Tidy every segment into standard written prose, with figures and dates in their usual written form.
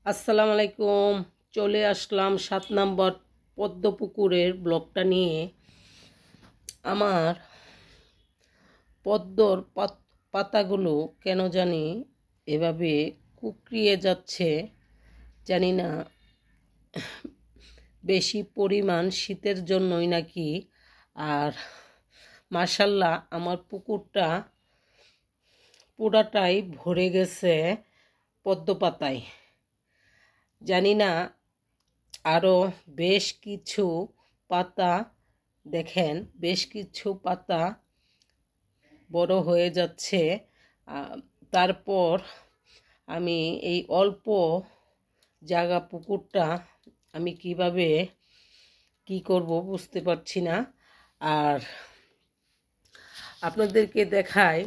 আসসালামু আলাইকুম। চলে আসলাম 7 নম্বর পদ্মপুকুরের ব্লগটা নিয়ে। আমার পদ্মর পাতাগুলো কেন জানি এভাবে কুঁকড়িয়ে যাচ্ছে, জানি না বেশি পরিমাণ শীতের জন্যই নাকি। আর মাশাল্লাহ আমার পুকুরটা পুরাটাই ভরে গেছে পদ্ম পাতায়। জানি না আরও বেশ কিছু পাতা, দেখেন বেশ কিছু পাতা বড় হয়ে যাচ্ছে। তারপর আমি এই অল্প জায়গা পুকুরটা আমি কিভাবে কি করব বুঝতে পারছি না। আর আপনাদেরকে দেখাই,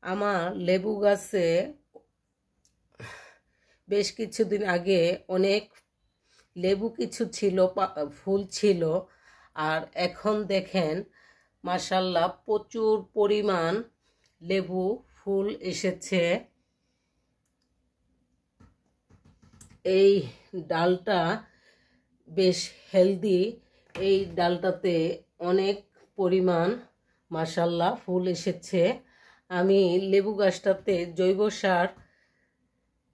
আমার লেবু গাছে বেশ কিছুদিন আগে অনেক লেবু কিছু ছিল, ফুল ছিল। আর এখন দেখেন মাশাল্লাহ প্রচুর পরিমাণ লেবু ফুল এসেছে। এই ডালটা বেশ হেলদি, এই ডালটাতে অনেক পরিমাণ মাশাল্লাহ ফুল এসেছে। আমি লেবু গাছটাতে জৈব সার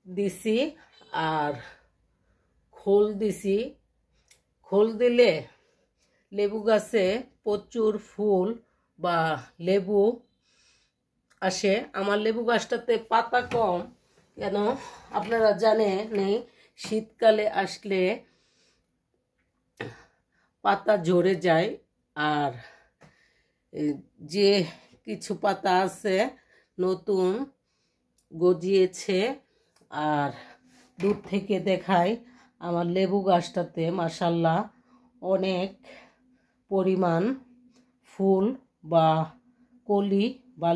দিছি আর খোল দিছি। খোল দিলে লেবু গাছে প্রচুর ফুল বা লেবু আসে। আমার লেবু গাছটাতে পাতা কম, কেন আপনারা জানেন শীতকালে আসলে পাতা ঝরে যায়। আর যে কিছু পাতা আছে নতুন গজিয়েছে। আর দূর থেকে দেখায় আমার লেবু গাছটাতে মাশাল্লাহ অনেক পরিমাণ ফুল বা কলি বা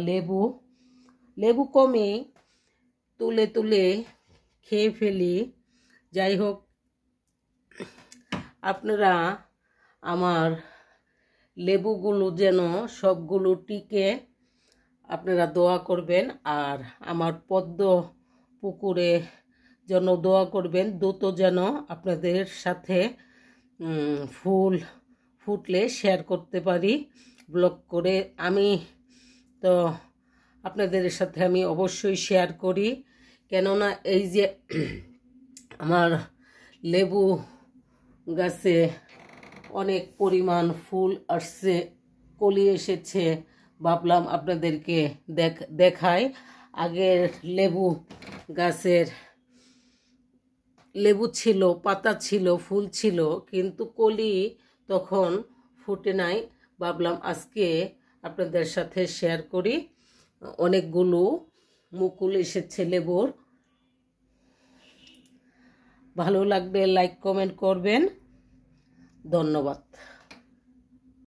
লেবু কমই তুলে তুলে খেয়ে ফেলি। যাই হোক, আপনারা আমার লেবুগুলো যেন সবগুলো টিকে আপনারা দোয়া করবেন। আর আমার পদ্ম পুকুরে যেন দোয়া করবেন, দ্রুত যেন আপনাদের সাথে ফুল ফুটলে শেয়ার করতে পারি ব্লগ করে। আমি তো আপনাদের সাথে আমি অবশ্যই শেয়ার করি, কেননা এই যে আমার লেবু গাছে অনেক পরিমাণ ফুল আসছে, কলি এসেছে, ভাবলাম আপনাদেরকে দেখাই। আগের লেবু গাছের লেবু ছিল, পাতা ছিল, ফুল ছিল, কিন্তু কলি তখন ফুটে নাই। ভাবলাম আজকে আপনাদের সাথে শেয়ার করি। অনেকগুলো মুকুল এসেছে লেবুর। ভালো লাগলে লাইক কমেন্ট করবেন। ধন্যবাদ।